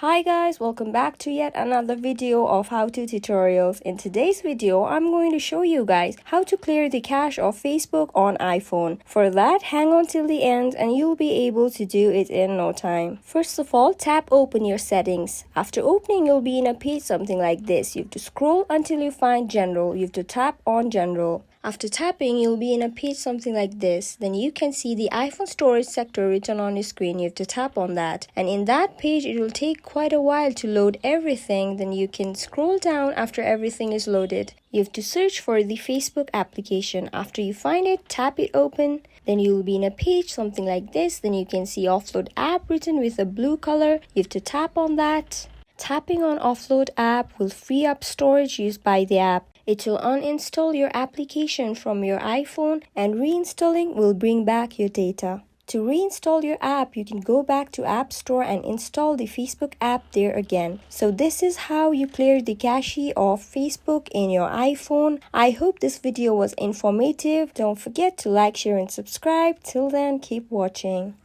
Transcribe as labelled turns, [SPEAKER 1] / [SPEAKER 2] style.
[SPEAKER 1] Hi guys, welcome back to yet another video of how-to tutorials. In today's video, I'm going to show you guys how to clear the cache of Facebook on iPhone. For that, hang on till the end and you'll be able to do it in no time. First of all, tap open your settings. After opening, you'll be in a page something like this. You have to scroll until you find general. You have to tap on general. After tapping, you'll be in a page something like this. Then you can see the iPhone storage sector written on your screen. You have to tap on that. And in that page, it will take quite a while to load everything. Then you can scroll down after everything is loaded. You have to search for the Facebook application. After you find it, tap it open. Then you will be in a page something like this. Then you can see offload app written with a blue color. You have to tap on that. Tapping on offload app will free up storage used by the app. It will uninstall your application from your iPhone and reinstalling will bring back your data. To reinstall your app, you can go back to App Store and install the Facebook app there again. So this is how you clear the cache of Facebook in your iPhone. I hope this video was informative. Don't forget to like, share and subscribe. Till then, keep watching.